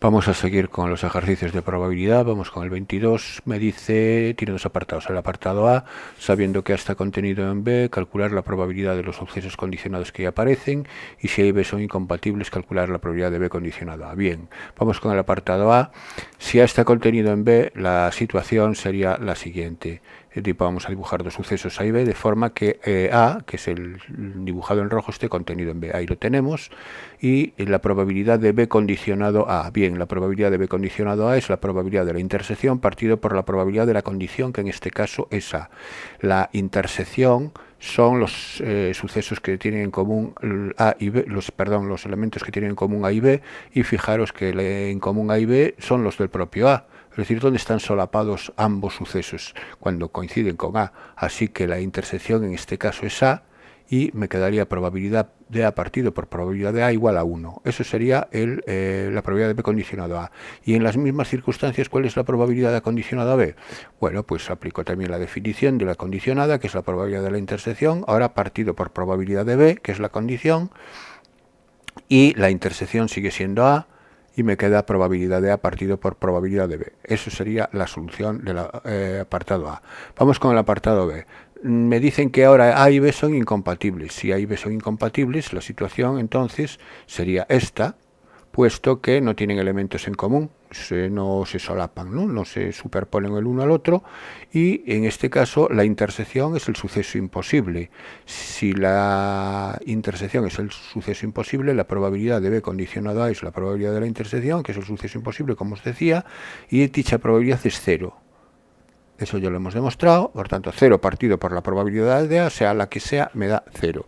Vamos a seguir con los ejercicios de probabilidad. Vamos con el 22. Me dice, tiene dos apartados. El apartado A, sabiendo que A está contenido en B, calcular la probabilidad de los sucesos condicionados que ya aparecen, y si A y B son incompatibles, calcular la probabilidad de B condicionado a. Bien, vamos con el apartado A. Si A está contenido en B, la situación sería la siguiente. Vamos a dibujar dos sucesos A y B de forma que A, que es el dibujado en rojo, esté contenido en B. Ahí lo tenemos. Y la probabilidad de B condicionado a. Bien, la probabilidad de B condicionado a es la probabilidad de la intersección partido por la probabilidad de la condición, que en este caso es A. La intersección son los sucesos que tienen en común A y B, los elementos que tienen en común A y B, y fijaros que en común A y B son los del propio A. Es decir, donde están solapados ambos sucesos cuando coinciden con A. Así que la intersección en este caso es A, y me quedaría probabilidad de A partido por probabilidad de A igual a 1. Eso sería la probabilidad de B condicionado a. Y en las mismas circunstancias, ¿cuál es la probabilidad de A condicionado a B? Bueno, pues aplico también la definición de la condicionada, que es la probabilidad de la intersección, ahora partido por probabilidad de B, que es la condición, y la intersección sigue siendo A, y me queda probabilidad de A partido por probabilidad de B. Eso sería la solución del apartado A. Vamos con el apartado B. Me dicen que ahora A y B son incompatibles. Si A y B son incompatibles, la situación entonces sería esta, puesto que no tienen elementos en común, no se solapan, no se superponen el uno al otro, y en este caso la intersección es el suceso imposible. Si la intersección es el suceso imposible, la probabilidad de B condicionado a es la probabilidad de la intersección, que es el suceso imposible, como os decía, y dicha probabilidad es 0. Eso ya lo hemos demostrado, por tanto 0 partido por la probabilidad de A, sea la que sea, me da 0.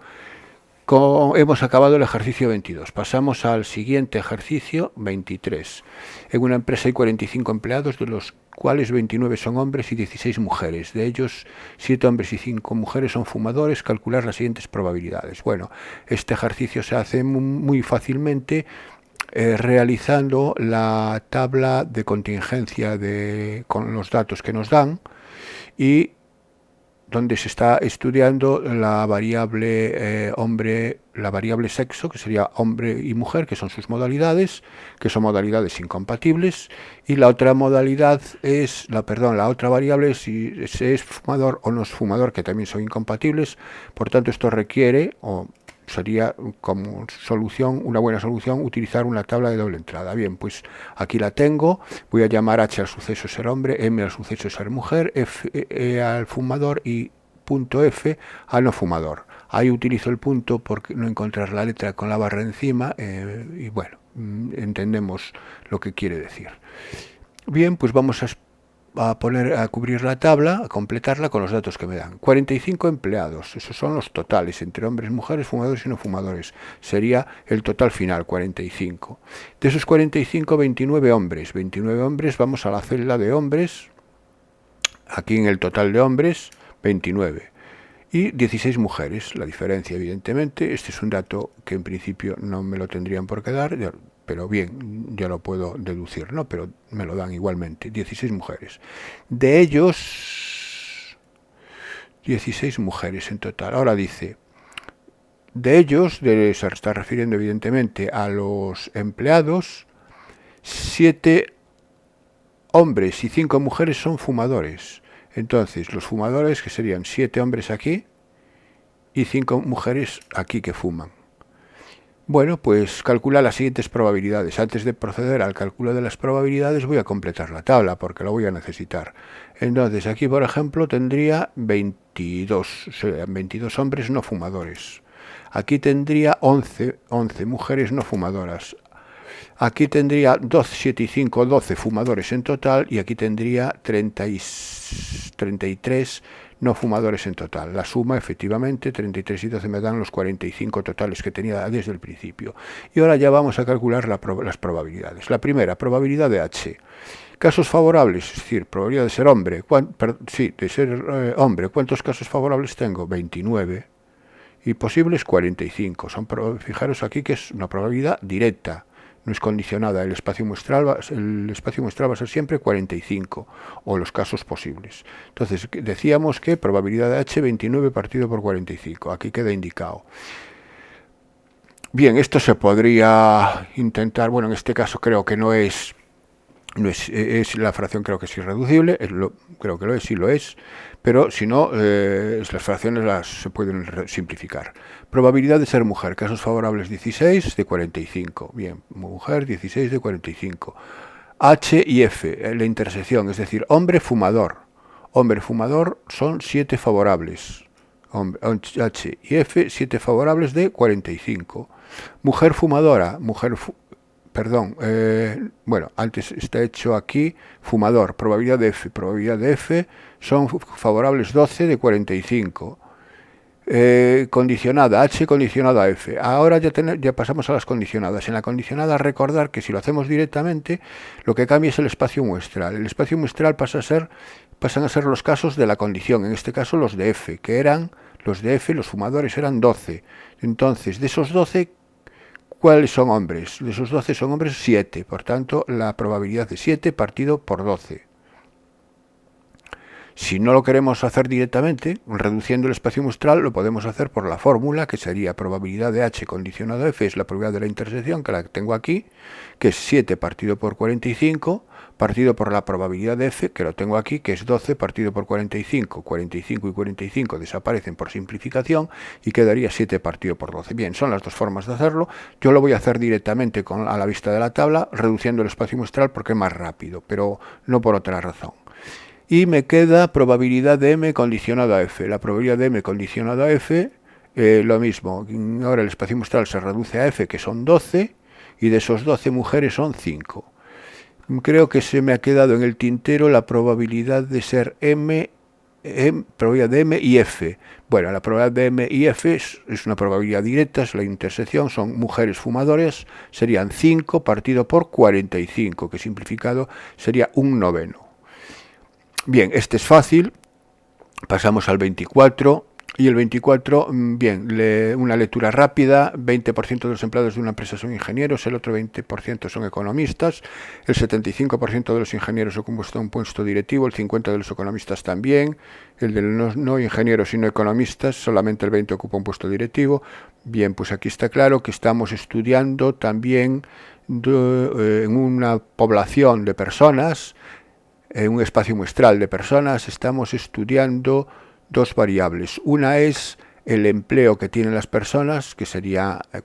Hemos acabado el ejercicio 22. Pasamos al siguiente ejercicio 23. En una empresa hay 45 empleados, de los cuales 29 son hombres y 16 mujeres. De ellos, 7 hombres y 5 mujeres son fumadores. Calcular las siguientes probabilidades. Bueno, este ejercicio se hace muy fácilmente realizando la tabla de contingencia con los datos que nos dan, y donde se está estudiando la variable la variable sexo, que sería hombre y mujer, que son sus modalidades, que son modalidades incompatibles, y la otra modalidad es, la otra variable es si se es fumador o no es fumador, que también son incompatibles. Por tanto, esto requiere, o sería como solución, una buena solución, utilizar una tabla de doble entrada. Bien, pues aquí la tengo. Voy a llamar H al suceso ser hombre, M al suceso ser mujer, F al fumador y punto F al no fumador. Ahí utilizo el punto porque no encontrar la letra con la barra encima, y bueno, entendemos lo que quiere decir. Bien, pues vamos a cubrir la tabla, a completarla con los datos que me dan. 45 empleados, esos son los totales, entre hombres, mujeres, fumadores y no fumadores. Sería el total final, 45. De esos 45, 29 hombres. 29 hombres, vamos a la celda de hombres. Aquí en el total de hombres, 29. Y 16 mujeres. La diferencia, evidentemente, este es un dato que en principio no me lo tendrían por qué dar, pero bien, ya lo puedo deducir, ¿no? Pero me lo dan igualmente. 16 mujeres. De ellos, 16 mujeres en total. Ahora dice, de ellos, se está refiriendo evidentemente a los empleados, 7 hombres y 5 mujeres son fumadores. Entonces, los fumadores, que serían 7 hombres aquí y 5 mujeres aquí que fuman. Bueno, pues calcula las siguientes probabilidades. Antes de proceder al cálculo de las probabilidades voy a completar la tabla porque la voy a necesitar. Entonces aquí, por ejemplo, tendría 22 hombres no fumadores. Aquí tendría 11 mujeres no fumadoras. Aquí tendría 12, 7 y 5, 12 fumadores en total, y aquí tendría 33 no fumadores en total. La suma, efectivamente, 33 y 12 me dan los 45 totales que tenía desde el principio. Y ahora ya vamos a calcular las probabilidades. La primera, probabilidad de H. Casos favorables, es decir, probabilidad de ser hombre. Hombre. ¿Cuántos casos favorables tengo? 29. Y posibles, 45. Fijaros aquí que es una probabilidad directa. No es condicionada, el espacio muestral va a ser siempre 45, o los casos posibles. Entonces, decíamos que probabilidad de H 29 partido por 45, aquí queda indicado. Bien, esto se podría intentar, bueno, en este caso creo que no es, es la fracción creo que es irreducible, creo que lo es, sí lo es, pero si no, las fracciones se pueden simplificar. Probabilidad de ser mujer, casos favorables 16 de 45. Bien, mujer 16 de 45. H y F, la intersección, es decir, hombre fumador. Hombre fumador son 7 favorables. H y F, 7 favorables de 45. Mujer fumadora, perdón, bueno, antes está hecho aquí, fumador, probabilidad de F son favorables 12 de 45. Condicionada, H condicionada a F. Ahora ya pasamos a las condicionadas. En la condicionada recordar que si lo hacemos directamente, lo que cambia es el espacio muestral. El espacio muestral pasan a ser los casos de la condición, en este caso los de F, que eran los de F, los fumadores eran 12. Entonces, de esos 12, ¿cuáles son hombres? De esos 12 son hombres 7, por tanto, la probabilidad de 7 partido por 12. Si no lo queremos hacer directamente, reduciendo el espacio muestral, lo podemos hacer por la fórmula, que sería probabilidad de H condicionado a F, es la probabilidad de la intersección, que la tengo aquí, que es 7 partido por 45, partido por la probabilidad de F, que lo tengo aquí, que es 12 partido por 45. 45 y 45 desaparecen por simplificación y quedaría 7 partido por 12. Bien, son las dos formas de hacerlo. Yo lo voy a hacer directamente a la vista de la tabla, reduciendo el espacio muestral porque es más rápido, pero no por otra razón. Y me queda probabilidad de M condicionada a F. La probabilidad de M condicionada a F, lo mismo. Ahora el espacio muestral se reduce a F, que son 12, y de esos 12 mujeres son 5. Creo que se me ha quedado en el tintero la probabilidad de ser probabilidad de M y F. Bueno, la probabilidad de M y F es una probabilidad directa, es la intersección, son mujeres fumadoras, serían 5 partido por 45, que simplificado sería un noveno. Bien, este es fácil, pasamos al 24, y el 24, bien, una lectura rápida, 20% de los empleados de una empresa son ingenieros, el otro 20% son economistas, el 75% de los ingenieros ocupan un puesto directivo, el 50% de los economistas también, el de los no ingenieros y no economistas, solamente el 20% ocupa un puesto directivo. Bien, pues aquí está claro que estamos estudiando también en una población de personas, en un espacio muestral de personas, estamos estudiando dos variables. Una es el empleo que tienen las personas,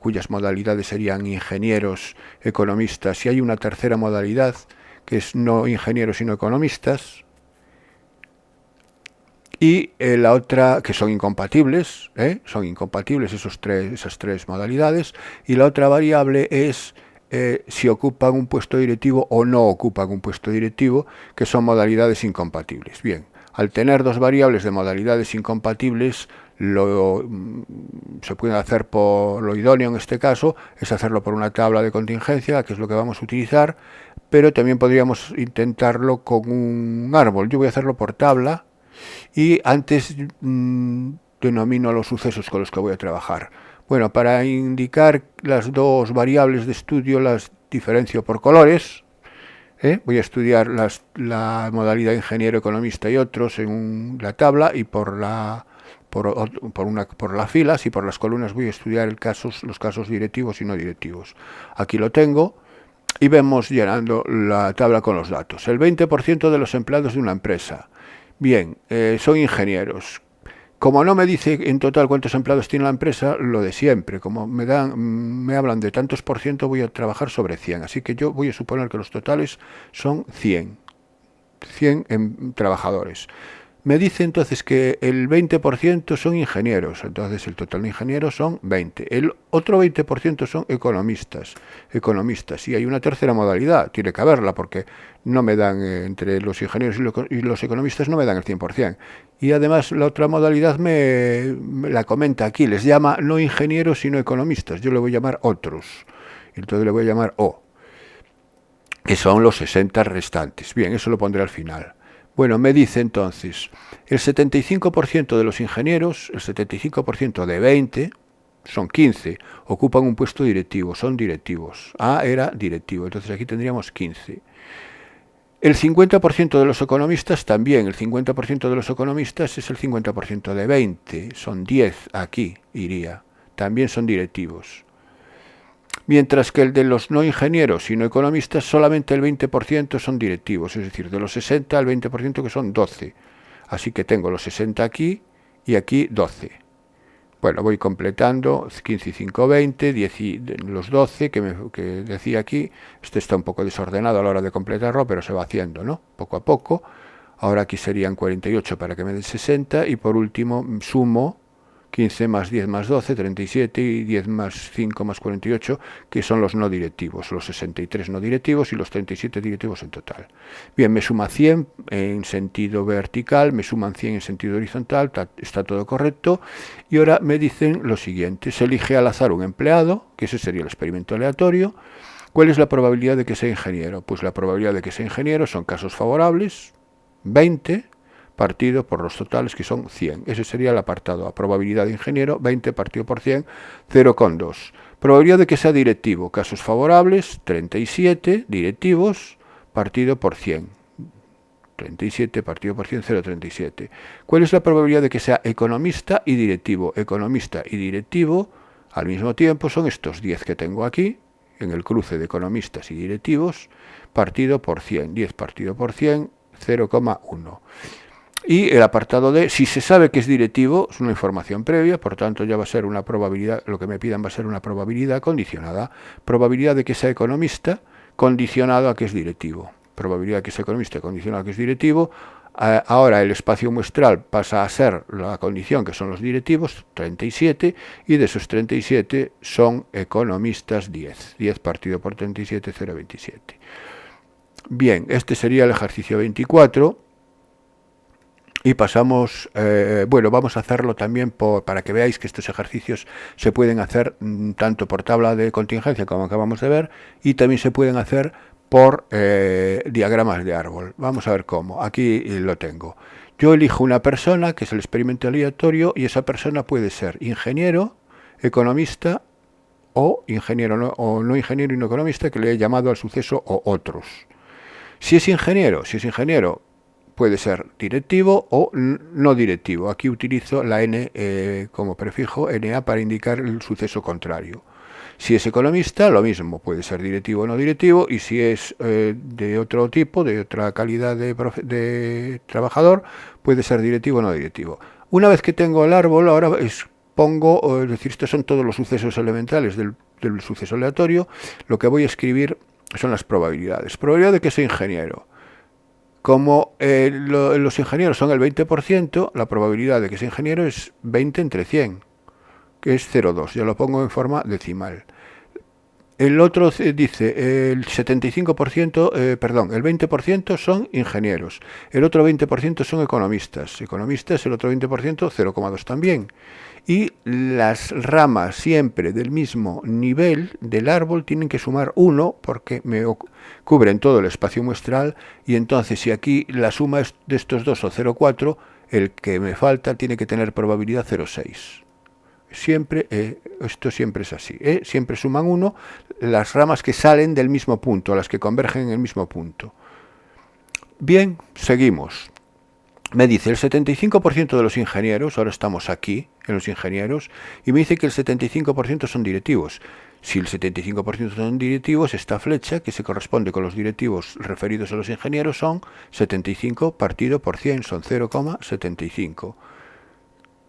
cuyas modalidades serían ingenieros, economistas, y hay una tercera modalidad que es no ingenieros sino economistas, y la otra, que son incompatibles esas tres modalidades, y la otra variable es si ocupan un puesto directivo o no ocupan un puesto directivo, que son modalidades incompatibles. Bien, al tener dos variables de modalidades incompatibles, se puede hacer por lo idóneo en este caso, es hacerlo por una tabla de contingencia, que es lo que vamos a utilizar, pero también podríamos intentarlo con un árbol. Yo voy a hacerlo por tabla y antes denomino los sucesos con los que voy a trabajar. Bueno, para indicar las dos variables de estudio las diferencio por colores. Voy a estudiar la modalidad ingeniero, economista y otros en la tabla, y por las filas, y por las columnas voy a estudiar los casos directivos y no directivos. Aquí lo tengo y vemos llenando la tabla con los datos. El 20% de los empleados de una empresa. Bien, son ingenieros. Como no me dice en total cuántos empleados tiene la empresa, lo de siempre. Como me hablan de tantos por ciento, voy a trabajar sobre 100. Así que yo voy a suponer que los totales son 100 trabajadores. Me dice entonces que el 20% son ingenieros, entonces el total de ingenieros son 20. El otro 20% son economistas. Y hay una tercera modalidad, tiene que haberla, porque no me dan, entre los ingenieros y los economistas no me dan el 100%. Y además la otra modalidad me la comenta aquí, les llama no ingenieros sino economistas. Yo le voy a llamar otros, entonces le voy a llamar O, que son los 60 restantes. Bien, eso lo pondré al final. Bueno, me dice entonces, el 75% de los ingenieros, el 75% de 20, son 15, ocupan un puesto directivo, son directivos. A era directivo, entonces aquí tendríamos 15. El 50% de los economistas también, el 50% de los economistas es el 50% de 20, son 10 aquí, iría, también son directivos. mientras que el de los no ingenieros y no economistas solamente el 20% son directivos, es decir, de los 60 el 20% que son 12. Así que tengo los 60 aquí y aquí 12. Bueno, voy completando, 15 y 5, 20, 10 y los 12 que decía aquí. Este está un poco desordenado a la hora de completarlo, pero se va haciendo, ¿no? Poco a poco. Ahora aquí serían 48 para que me dé 60 y por último sumo 15 más 10 más 12, 37 y 10 más 5 más 48, que son los no directivos, los 63 no directivos y los 37 directivos en total. Bien, me suma 100 en sentido vertical, me suman 100 en sentido horizontal, está todo correcto. Y ahora me dicen lo siguiente, se elige al azar un empleado, que ese sería el experimento aleatorio. ¿Cuál es la probabilidad de que sea ingeniero? Pues la probabilidad de que sea ingeniero son casos favorables, 20, partido por los totales, que son 100. Ese sería el apartado A. Probabilidad de ingeniero, 20 partido por 100, 0,2. Probabilidad de que sea directivo, casos favorables, 37, directivos, partido por 100. 37 partido por 100, 0,37. ¿Cuál es la probabilidad de que sea economista y directivo? Economista y directivo, al mismo tiempo, son estos 10 que tengo aquí, en el cruce de economistas y directivos, partido por 100. 10 partido por 100, 0,1. Y el apartado D, si se sabe que es directivo, es una información previa, por tanto ya va a ser una probabilidad, lo que me pidan va a ser una probabilidad condicionada. Probabilidad de que sea economista condicionado a que es directivo. Probabilidad de que sea economista condicionado a que es directivo. Ahora el espacio muestral pasa a ser la condición, que son los directivos, 37, y de esos 37 son economistas 10. 10 partido por 37, 0,27. Bien, este sería el ejercicio 24. Y pasamos, bueno, vamos a hacerlo también para que veáis que estos ejercicios se pueden hacer tanto por tabla de contingencia como acabamos de ver, y también se pueden hacer por diagramas de árbol. Vamos a ver cómo. Aquí lo tengo. Yo elijo una persona, que es el experimento aleatorio, y esa persona puede ser ingeniero, economista o ingeniero o no ingeniero y no economista, que le he llamado al suceso o otros. Si es ingeniero, puede ser directivo o no directivo. Aquí utilizo la N como prefijo, NA, para indicar el suceso contrario. Si es economista, lo mismo, puede ser directivo o no directivo, y si es de otro tipo, de otra calidad de trabajador, puede ser directivo o no directivo. Una vez que tengo el árbol, ahora pongo, es decir, estos son todos los sucesos elementales del suceso aleatorio. Lo que voy a escribir son las probabilidades. Probabilidad de que sea ingeniero. Como los ingenieros son el 20%, la probabilidad de que sea ingeniero es 20 entre 100, que es 0,2. Yo lo pongo en forma decimal. El otro dice el 75%, perdón, el 20% son ingenieros. El otro 20% son economistas. Economistas, el otro 20%, 0,2 también. Y las ramas siempre del mismo nivel del árbol tienen que sumar 1 porque me cubren todo el espacio muestral, y entonces si aquí la suma es de estos dos o 0,4, el que me falta tiene que tener probabilidad 0,6. Siempre, esto siempre es así, siempre suman 1 las ramas que salen del mismo punto, las que convergen en el mismo punto. Bien, seguimos. Me dice el 75% de los ingenieros, ahora estamos aquí en los ingenieros, y me dice que el 75% son directivos. Si el 75% son directivos, esta flecha, que se corresponde con los directivos referidos a los ingenieros, son 75 partido por 100, son 0,75.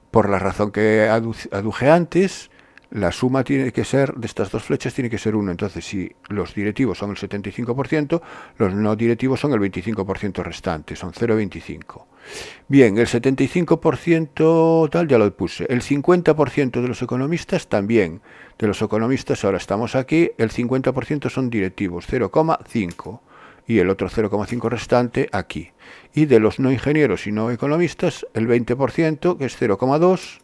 Por la razón que aduje antes, la suma tiene que ser, de estas dos flechas, tiene que ser 1. Entonces, si los directivos son el 75%, los no directivos son el 25% restante, son 0,25. Bien, el 75% tal, ya lo puse. El 50% de los economistas también. De los economistas, ahora estamos aquí, el 50% son directivos, 0,5. Y el otro 0,5 restante aquí. Y de los no ingenieros y no economistas, el 20%, que es 0,2,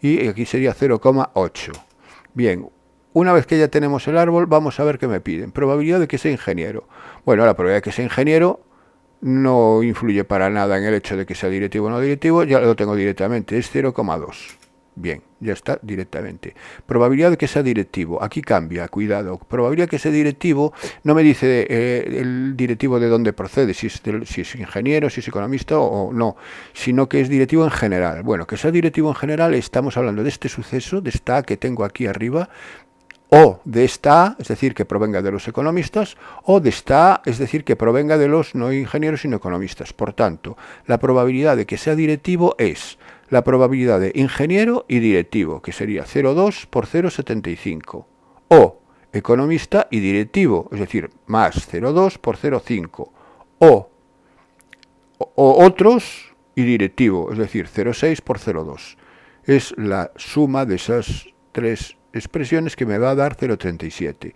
y aquí sería 0,8. Bien, una vez que ya tenemos el árbol, vamos a ver qué me piden. Probabilidad de que sea ingeniero. Bueno, la probabilidad de que sea ingeniero no influye para nada en el hecho de que sea directivo o no directivo, ya lo tengo directamente, es 0,2. Bien, ya está directamente. Probabilidad de que sea directivo. Aquí cambia, cuidado. Probabilidad de que sea directivo no me dice el directivo de dónde procede, si es ingeniero, si es economista o no, sino que es directivo en general. Bueno, que sea directivo en general, estamos hablando de este suceso, de esta A que tengo aquí arriba, o de esta A, es decir, que provenga de los economistas, o de esta A, es decir, que provenga de los no ingenieros sino economistas. Por tanto, la probabilidad de que sea directivo es la probabilidad de ingeniero y directivo, que sería 0,2 por 0,75, o economista y directivo, es decir, más 0,2 por 0,5, o otros y directivo, es decir, 0,6 por 0,2. Es la suma de esas tres expresiones que me va a dar 0,37.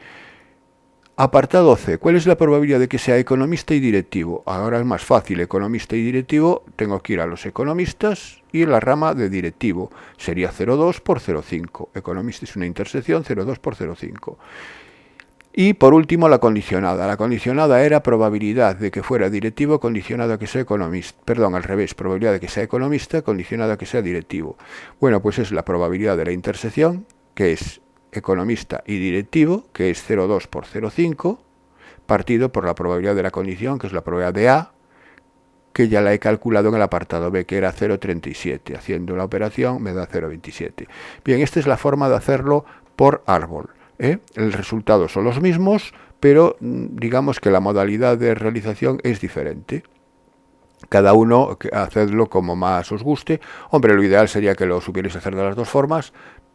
Apartado C. ¿Cuál es la probabilidad de que sea economista y directivo? Ahora es más fácil. Economista y directivo, tengo que ir a los economistas y la rama de directivo. Sería 0,2 por 0,5. Economista es una intersección, 0,2 por 0,5. Y por último la condicionada. La condicionada era probabilidad de que fuera directivo condicionado a que sea economista. Perdón, al revés. Probabilidad de que sea economista condicionado a que sea directivo. Bueno, pues es la probabilidad de la intersección, que es economista y directivo, que es 0,2 por 0,5, partido por la probabilidad de la condición, que es la probabilidad de A, que ya la he calculado en el apartado B, que era 0,37. Haciendo la operación me da 0,27. Bien, esta es la forma de hacerlo por árbol. El resultado son los mismos, pero digamos que la modalidad de realización es diferente. Cada uno hacedlo como más os guste. Hombre, lo ideal sería que lo supierais hacer de las dos formas,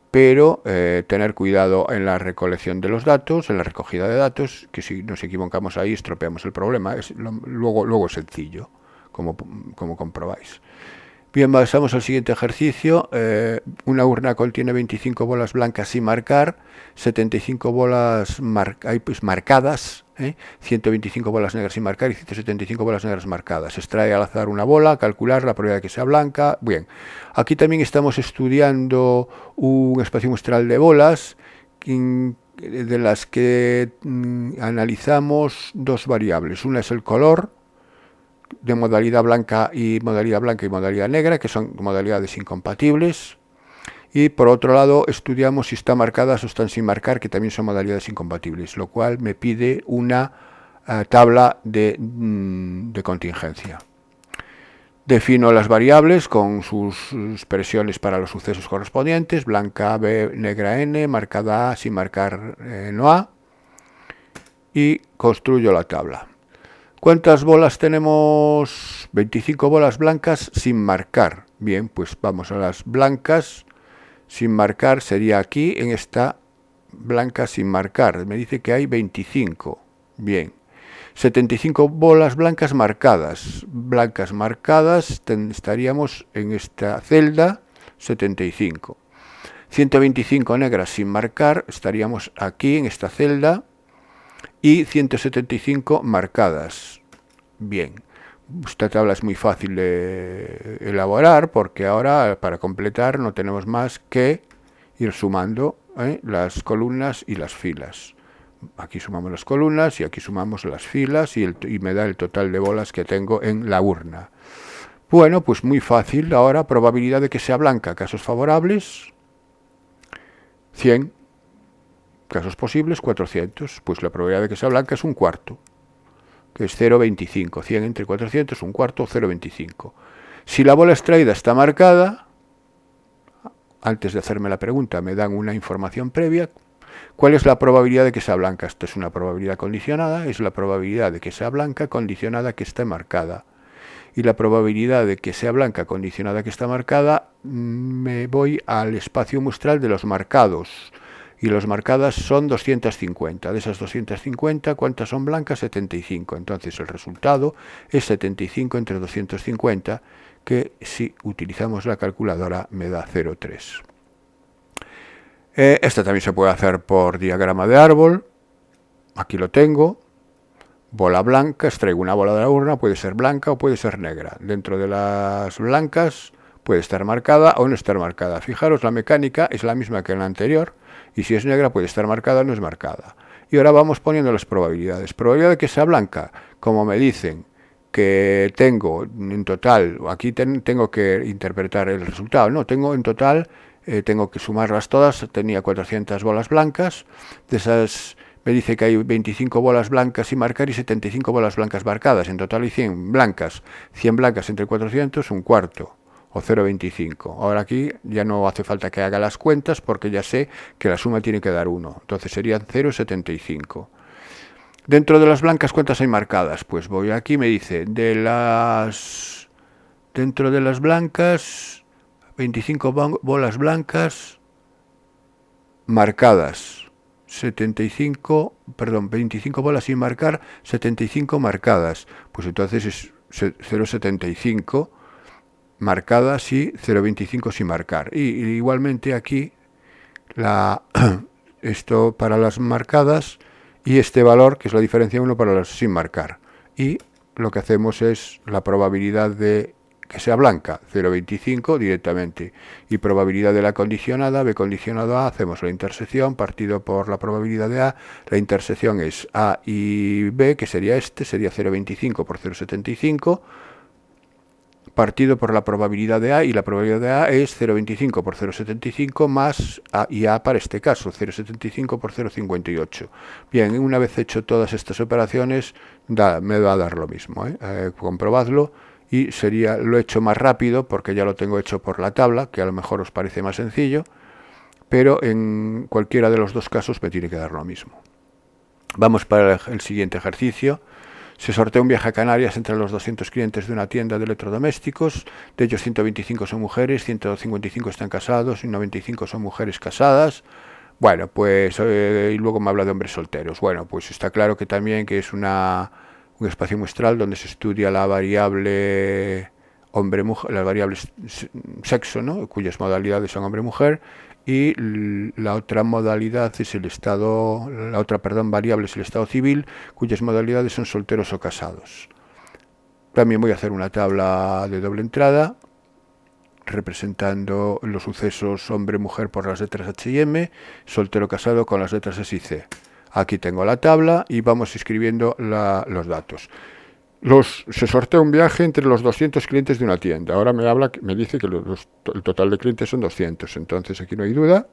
pero tener cuidado en la recolección de los datos, en la recogida de datos, que si nos equivocamos ahí estropeamos el problema. Luego es sencillo, como comprobáis. Bien, pasamos al siguiente ejercicio. Una urna contiene 25 bolas blancas sin marcar, 75 bolas marcadas, 125 bolas negras sin marcar y 175 bolas negras marcadas. Extrae al azar una bola, calcular la probabilidad de que sea blanca. Bien, aquí también estamos estudiando un espacio muestral de bolas de las que analizamos dos variables. Una es el color, de modalidad blanca y modalidad negra, que son modalidades incompatibles, y por otro lado estudiamos si están marcadas o están sin marcar, que también son modalidades incompatibles, lo cual me pide una tabla de contingencia. Defino las variables con sus expresiones para los sucesos correspondientes, blanca B, negra N, marcada A, sin marcar no A, y construyo la tabla. ¿Cuántas bolas tenemos? 25 bolas blancas sin marcar. Bien, pues vamos a las blancas sin marcar. Sería aquí, en esta blanca sin marcar. Me dice que hay 25. Bien. 75 bolas blancas marcadas. Blancas marcadas, estaríamos en esta celda 75. 125 negras sin marcar, estaríamos aquí en esta celda. Y 175 marcadas. Bien, esta tabla es muy fácil de elaborar porque ahora para completar no tenemos más que ir sumando las columnas y las filas. Aquí sumamos las columnas y aquí sumamos las filas y me da el total de bolas que tengo en la urna. Bueno, pues muy fácil. Ahora, probabilidad de que sea blanca, casos favorables, 100. Casos posibles, 400. Pues la probabilidad de que sea blanca es un cuarto, que es 0,25. 100 entre 400, un cuarto, 0,25. Si la bola extraída está marcada, antes de hacerme la pregunta me dan una información previa. ¿Cuál es la probabilidad de que sea blanca? Esto es una probabilidad condicionada, es la probabilidad de que sea blanca condicionada a que esté marcada. Y la probabilidad de que sea blanca condicionada a que está marcada, me voy al espacio muestral de los marcados. Y los marcadas son 250. De esas 250, ¿cuántas son blancas? 75. Entonces el resultado es 75 entre 250, que si utilizamos la calculadora me da 0,3. Esta también se puede hacer por diagrama de árbol. Aquí lo tengo. Bola blanca, extraigo una bola de la urna, puede ser blanca o puede ser negra. Dentro de las blancas puede estar marcada o no estar marcada. Fijaros, la mecánica es la misma que en la anterior. Y si es negra puede estar marcada o no es marcada. Y ahora vamos poniendo las probabilidades. Probabilidad de que sea blanca, como me dicen que tengo en total, aquí tengo que interpretar el resultado, no, tengo en total, tengo que sumarlas todas, tenía 400 bolas blancas, de esas me dice que hay 25 bolas blancas sin marcar y 75 bolas blancas marcadas, en total hay 100 blancas. 100 blancas entre 400, un cuarto. o 0,25. Ahora aquí ya no hace falta que haga las cuentas porque ya sé que la suma tiene que dar 1. Entonces serían 0,75. Dentro de las blancas, ¿cuántas hay marcadas? Pues voy aquí, me dice, dentro de las blancas, 25 bolas blancas marcadas. 25 bolas sin marcar, 75 marcadas. Pues entonces es 0,75 marcadas y 0,25 sin marcar. Y igualmente aquí, esto para las marcadas y este valor, que es la diferencia 1 para las sin marcar. Y lo que hacemos es la probabilidad de que sea blanca, 0,25 directamente. Y probabilidad de la condicionada, B condicionado A, hacemos la intersección partido por la probabilidad de A. La intersección es A y B, que sería sería 0,25 por 0,75, partido por la probabilidad de A, y la probabilidad de A es 0,25 por 0,75 más A y A para este caso, 0,75 por 0,58. Bien, una vez hecho todas estas operaciones, me va a dar lo mismo, comprobadlo. Y lo he hecho más rápido porque ya lo tengo hecho por la tabla, que a lo mejor os parece más sencillo, pero en cualquiera de los dos casos me tiene que dar lo mismo. Vamos para el siguiente ejercicio. Se sortea un viaje a Canarias entre los 200 clientes de una tienda de electrodomésticos. De ellos 125 son mujeres, 155 están casados y 95 son mujeres casadas. Bueno, pues y luego me habla de hombres solteros. Bueno, pues está claro que también que es un espacio muestral donde se estudia la variable hombre-mujer, las variables sexo, ¿no?, cuyas modalidades son hombre-mujer, y la otra modalidad es variable es el estado civil, cuyas modalidades son solteros o casados. También voy a hacer una tabla de doble entrada representando los sucesos hombre-mujer por las letras H y M, soltero-casado con las letras S y C. Aquí tengo la tabla y vamos escribiendo los datos. Se sortea un viaje entre los 200 clientes de una tienda. Ahora me dice que el total de clientes son 200. Entonces aquí no hay duda,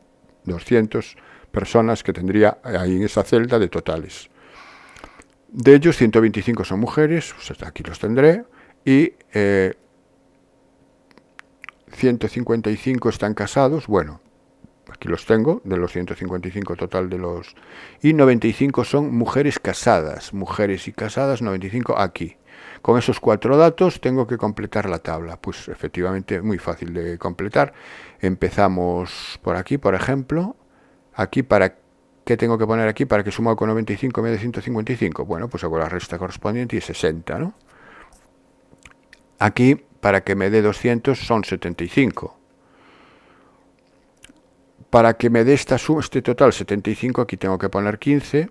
200 personas que tendría ahí en esa celda de totales. De ellos 125 son mujeres, pues aquí los tendré, y 155 están casados. Bueno, aquí los tengo, de los 155 total y 95 son mujeres casadas. Mujeres y casadas, 95 aquí. Con esos 4 datos tengo que completar la tabla. Pues efectivamente muy fácil de completar. Empezamos por aquí, por ejemplo. Aquí, ¿qué tengo que poner aquí para que sumado con 95 me dé 155? Bueno, pues hago la resta correspondiente y es 60, ¿no? Aquí, para que me dé 200 son 75. Para que me dé este total 75, aquí tengo que poner 15.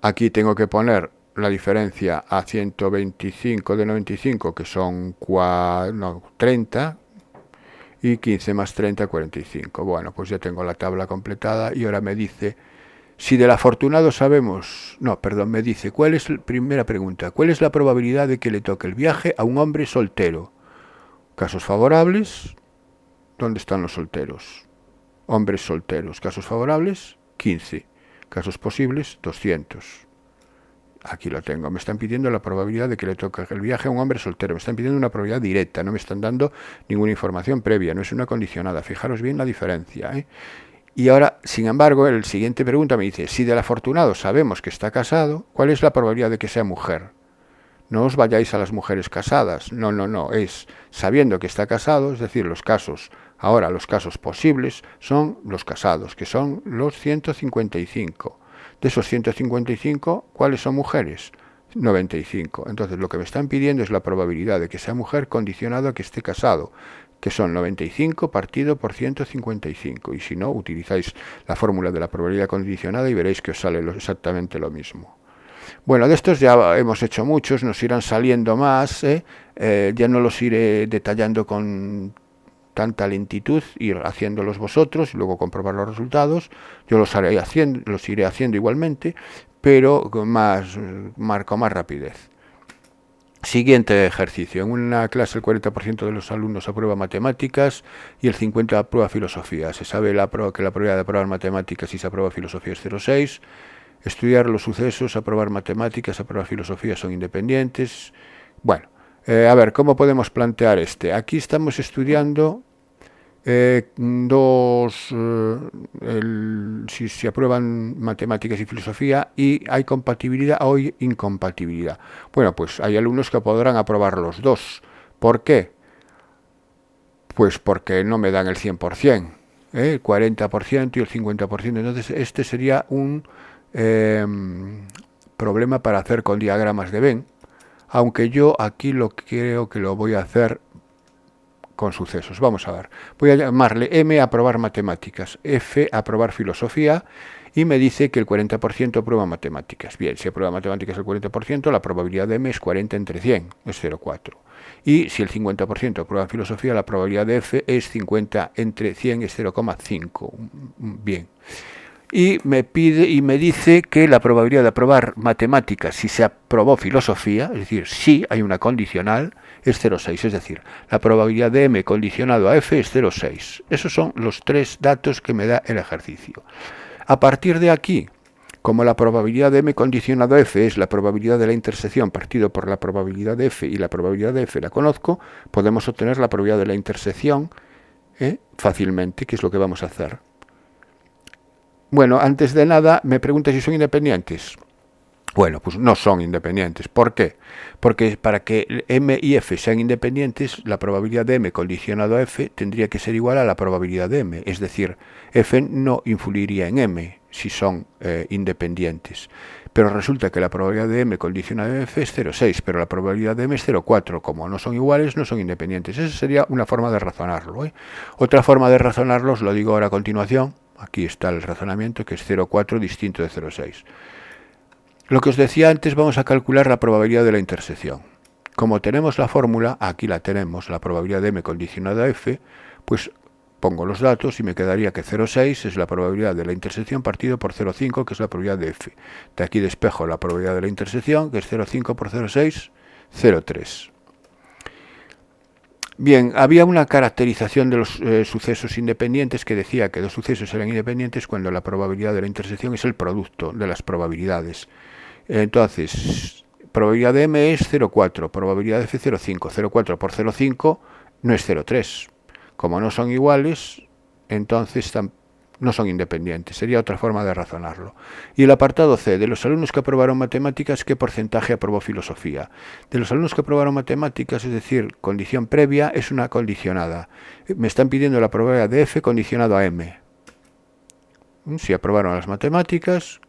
Aquí tengo que poner la diferencia a 125 de 95, que son 30, y 15 más 30, 45. Bueno, pues ya tengo la tabla completada y ahora me dice, si del afortunado sabemos, me dice, primera pregunta, ¿cuál es la probabilidad de que le toque el viaje a un hombre soltero? Casos favorables, ¿dónde están los solteros? Hombres solteros, casos favorables, 15. Casos posibles, 200. Aquí lo tengo. Me están pidiendo la probabilidad de que le toque el viaje a un hombre soltero. Me están pidiendo una probabilidad directa. No me están dando ninguna información previa. No es una condicionada. Fijaros bien la diferencia, ¿eh? Y ahora, sin embargo, el siguiente pregunta me dice, si del afortunado sabemos que está casado, ¿cuál es la probabilidad de que sea mujer? No os vayáis a las mujeres casadas. No. Es sabiendo que está casado, es decir, los casos posibles son los casados, que son los 155. De esos 155, ¿cuáles son mujeres? 95. Entonces lo que me están pidiendo es la probabilidad de que sea mujer condicionado a que esté casado, que son 95 partido por 155. Y si no, utilizáis la fórmula de la probabilidad condicionada y veréis que os sale exactamente lo mismo. Bueno, de estos ya hemos hecho muchos, nos irán saliendo más, ya no los iré detallando con tanta lentitud, ir haciéndolos vosotros y luego comprobar los resultados. Yo los iré haciendo igualmente, pero con más rapidez. Siguiente ejercicio. En una clase el 40% de los alumnos aprueba matemáticas y el 50% aprueba filosofía. Se sabe que la probabilidad de aprobar matemáticas si se aprueba filosofía es 0,6. Estudiar los sucesos, aprobar matemáticas, aprobar filosofía son independientes. Bueno, A ver, ¿cómo podemos plantear este? Aquí estamos estudiando si se aprueban matemáticas y filosofía y hay compatibilidad o incompatibilidad. Bueno, pues hay alumnos que podrán aprobar los dos. ¿Por qué? Pues porque no me dan el 100%, el 40% y el 50%. Entonces este sería un problema para hacer con diagramas de Venn, aunque yo aquí creo que lo voy a hacer con sucesos. Vamos a ver. Voy a llamarle M a aprobar matemáticas, F a aprobar filosofía, y me dice que el 40% aprueba matemáticas. Bien, si aprueba matemáticas el 40%, la probabilidad de M es 40 entre 100, es 0,4. Y si el 50% aprueba filosofía, la probabilidad de F es 50 entre 100, es 0,5. Bien. Y me dice que la probabilidad de aprobar matemáticas si se aprobó filosofía, es decir, si hay una condicional, es 0,6, es decir, la probabilidad de M condicionado a F es 0,6. Esos son los tres datos que me da el ejercicio. A partir de aquí, como la probabilidad de M condicionado a F es la probabilidad de la intersección partido por la probabilidad de F y la probabilidad de F la conozco, podemos obtener la probabilidad de la intersección fácilmente, que es lo que vamos a hacer. Bueno, antes de nada me pregunta si son independientes. Bueno, pues no son independientes. ¿Por qué? Porque para que M y F sean independientes, la probabilidad de M condicionado a F tendría que ser igual a la probabilidad de M. Es decir, F no influiría en M si son independientes. Pero resulta que la probabilidad de M condicionado a F es 0,6, pero la probabilidad de M es 0,4. Como no son iguales, no son independientes. Esa sería una forma de razonarlo. Otra forma de razonarlo, os lo digo ahora a continuación. Aquí está el razonamiento, que es 0,4 distinto de 0,6. Lo que os decía antes, vamos a calcular la probabilidad de la intersección. Como tenemos la fórmula, aquí la tenemos, la probabilidad de M condicionada a F, pues pongo los datos y me quedaría que 0,6 es la probabilidad de la intersección partido por 0,5, que es la probabilidad de F. De aquí despejo la probabilidad de la intersección, que es 0,5 por 0,6, 0,3. Bien, había una caracterización de los sucesos independientes que decía que dos sucesos eran independientes cuando la probabilidad de la intersección es el producto de las probabilidades. Entonces, probabilidad de M es 0,4, probabilidad de F 0,5. 0,4 por 0,5 no es 0,3. Como no son iguales, entonces no son independientes. Sería otra forma de razonarlo. Y el apartado C, de los alumnos que aprobaron matemáticas, ¿qué porcentaje aprobó filosofía? De los alumnos que aprobaron matemáticas, es decir, condición previa, es una condicionada. Me están pidiendo la probabilidad de F condicionado a M. Si aprobaron las matemáticas,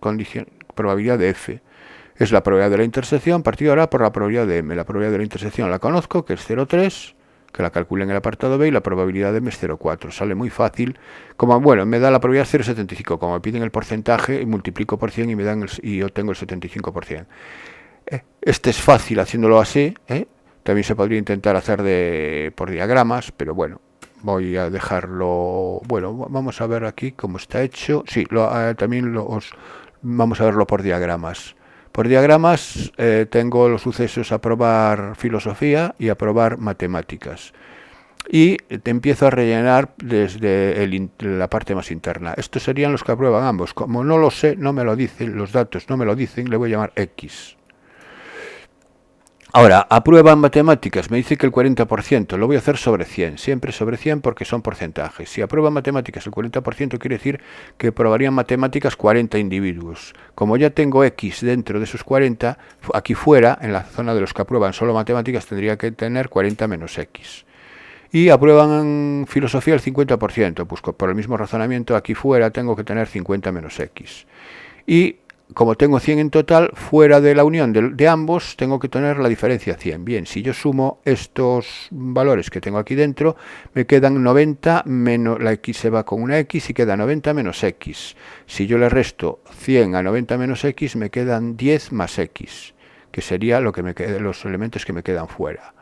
probabilidad de F. Es la probabilidad de la intersección partido ahora por la probabilidad de M. La probabilidad de la intersección la conozco, que es 0,3. Que la calcule en el apartado B y la probabilidad de M es 0,4. Sale muy fácil. Como, bueno, me da la probabilidad 0,75. Como me piden el porcentaje, y multiplico por 100 y obtengo el 75%. Este es fácil haciéndolo así. También se podría intentar hacer por diagramas, pero bueno, voy a dejarlo. Bueno, vamos a ver aquí cómo está hecho. Sí, vamos a verlo por diagramas. Por diagramas tengo los sucesos a aprobar filosofía y a aprobar matemáticas. Y te empiezo a rellenar desde la parte más interna. Estos serían los que aprueban ambos. Como no lo sé, no me lo dicen, los datos no me lo dicen, le voy a llamar X. Ahora, aprueban matemáticas, me dice que el 40%, lo voy a hacer sobre 100, siempre sobre 100 porque son porcentajes. Si aprueban matemáticas el 40% quiere decir que aprobarían matemáticas 40 individuos. Como ya tengo X dentro de esos 40, aquí fuera, en la zona de los que aprueban solo matemáticas, tendría que tener 40 menos X. Y aprueban filosofía el 50%, pues por el mismo razonamiento aquí fuera tengo que tener 50 menos X. Y como tengo 100 en total, fuera de la unión de ambos, tengo que tener la diferencia 100. Bien, si yo sumo estos valores que tengo aquí dentro, me quedan 90 menos, la X se va con una X y queda 90 menos X. Si yo le resto 100 a 90 menos X, me quedan 10 más X, que sería lo que los elementos que me quedan fuera.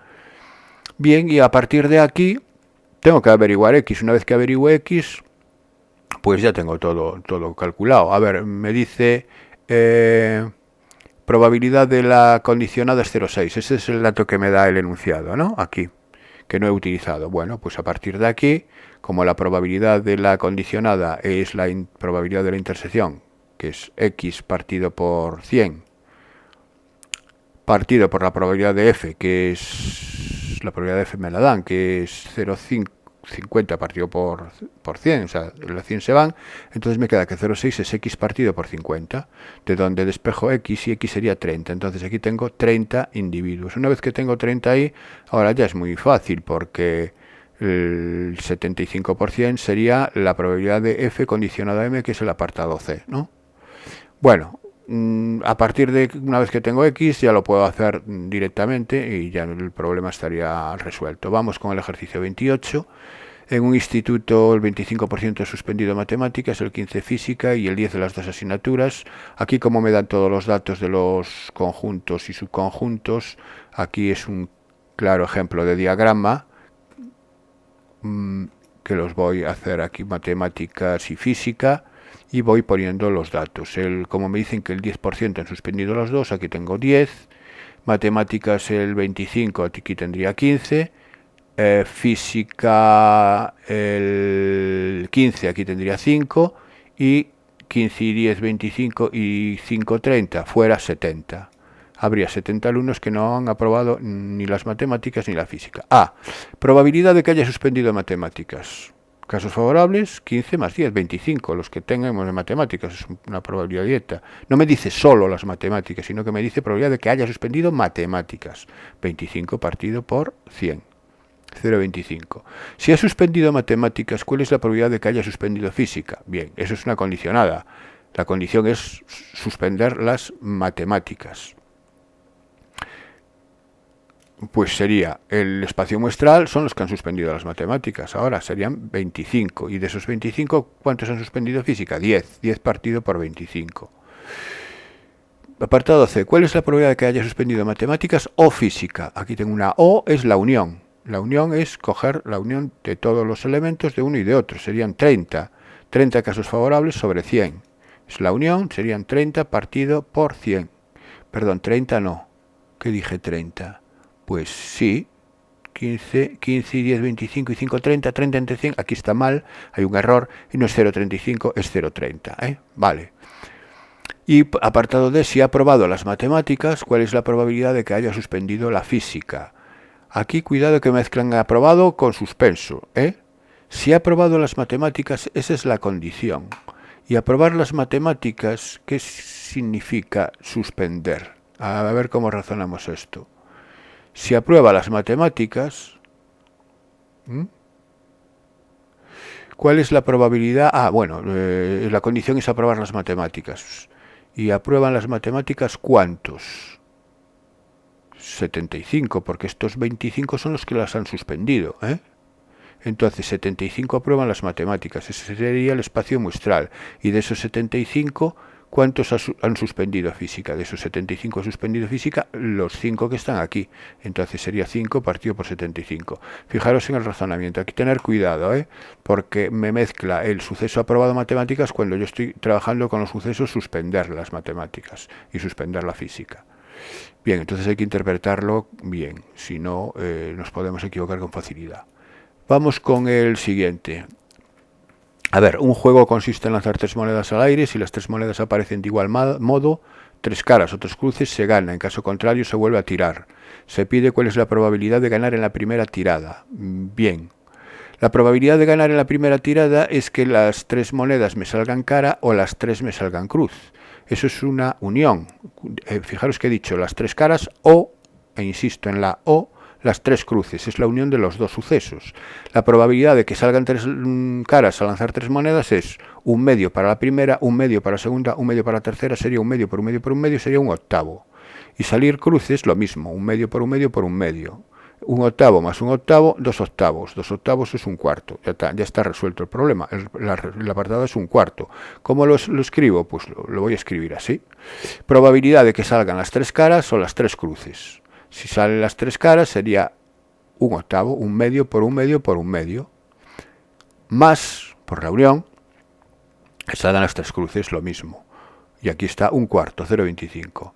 Bien, y a partir de aquí, tengo que averiguar X. Una vez que averigüe X, pues ya tengo todo calculado. A ver, me dice... probabilidad de la condicionada es 0,6. Ese es el dato que me da el enunciado, ¿no? Aquí, que no he utilizado. Bueno, pues a partir de aquí, como la probabilidad de la condicionada es la probabilidad de la intersección, que es X partido por 100, partido por la probabilidad de F, que es pues la probabilidad de F me la dan, que es 0,50 partido por 100, o sea, los 100 se van, entonces me queda que 0,6 es X partido por 50, de donde despejo X y X sería 30, entonces aquí tengo 30 individuos. Una vez que tengo 30 ahí, ahora ya es muy fácil, porque el 75% sería la probabilidad de F condicionada a M, que es el apartado C, ¿no? Bueno, a partir de una vez que tengo X ya lo puedo hacer directamente y ya el problema estaría resuelto. Vamos con el ejercicio 28. En un instituto el 25% es suspendido matemáticas, el 15% física y el 10% de las dos asignaturas. Aquí, como me dan todos los datos de los conjuntos y subconjuntos, aquí es un claro ejemplo de diagrama que los voy a hacer aquí, matemáticas y física, y voy poniendo los datos. Como me dicen que el 10% han suspendido los dos, aquí tengo 10, matemáticas el 25, aquí tendría 15, física el 15, aquí tendría 5, y 15 y 10, 25 y 5, 30, fuera 70. Habría 70 alumnos que no han aprobado ni las matemáticas ni la física. Probabilidad de que haya suspendido matemáticas. Casos favorables, 15 más 10, 25, los que tengamos de matemáticas, es una probabilidad directa. No me dice solo las matemáticas, sino que me dice probabilidad de que haya suspendido matemáticas. 25 partido por 100, 0,25. Si ha suspendido matemáticas, ¿cuál es la probabilidad de que haya suspendido física? Bien, eso es una condicionada. La condición es suspender las matemáticas. Pues sería el espacio muestral, son los que han suspendido las matemáticas. Ahora serían 25. Y de esos 25, ¿cuántos han suspendido física? 10. 10 partido por 25. Apartado C. ¿Cuál es la probabilidad de que haya suspendido matemáticas o física? Aquí tengo una O, es la unión. La unión es coger la unión de todos los elementos de uno y de otro. Serían 30. 30 casos favorables sobre 100. Es la unión, serían 30 partido por 100. Perdón, 30 no. ¿Qué dije 30? Pues sí, 15 y 10, 25 y 5, 30, 30 entre 100, aquí está mal, hay un error, y no es 0,35, es 0,30, Vale. Y apartado D, si ha aprobado las matemáticas, ¿cuál es la probabilidad de que haya suspendido la física? Aquí cuidado que mezclan aprobado con suspenso, Si ha aprobado las matemáticas, esa es la condición. Y aprobar las matemáticas, ¿qué significa suspender? A ver cómo razonamos esto. Si aprueba las matemáticas, ¿cuál es la probabilidad? La condición es aprobar las matemáticas. ¿Y aprueban las matemáticas cuántos? 75, porque estos 25 son los que las han suspendido, Entonces, 75 aprueban las matemáticas. Ese sería el espacio muestral. Y de esos 75... ¿cuántos han suspendido física? De esos 75 han suspendido física, los 5 que están aquí. Entonces sería 5 partido por 75. Fijaros en el razonamiento. Aquí tener cuidado, porque me mezcla el suceso aprobado matemáticas cuando yo estoy trabajando con los sucesos suspender las matemáticas y suspender la física. Bien, entonces hay que interpretarlo bien. Si no, nos podemos equivocar con facilidad. Vamos con el siguiente. A ver, un juego consiste en lanzar 3 monedas al aire. Si las 3 monedas aparecen de igual modo, 3 caras o 3 cruces, se gana. En caso contrario, se vuelve a tirar. Se pide cuál es la probabilidad de ganar en la primera tirada. Bien. La probabilidad de ganar en la primera tirada es que las 3 monedas me salgan cara o las 3 me salgan cruz. Eso es una unión. Fijaros que he dicho las 3 caras o, e insisto en la O, las 3 cruces, es la unión de los dos sucesos. La probabilidad de que salgan 3 caras al lanzar 3 monedas es un medio para la primera, un medio para la segunda, un medio para la tercera, sería un medio por un medio por un medio, sería un octavo. Y salir cruces, lo mismo, un medio por un medio por un medio. Un octavo más un octavo, 2 octavos. 2 octavos es un cuarto. Ya está resuelto el problema. El apartado es un cuarto. ¿Cómo lo escribo? Pues lo voy a escribir así. Probabilidad de que salgan las 3 caras o las 3 cruces. Si salen las 3 caras sería un octavo, un medio por un medio por un medio, más, por la unión, que salgan las 3 cruces, lo mismo. Y aquí está un cuarto, 0,25.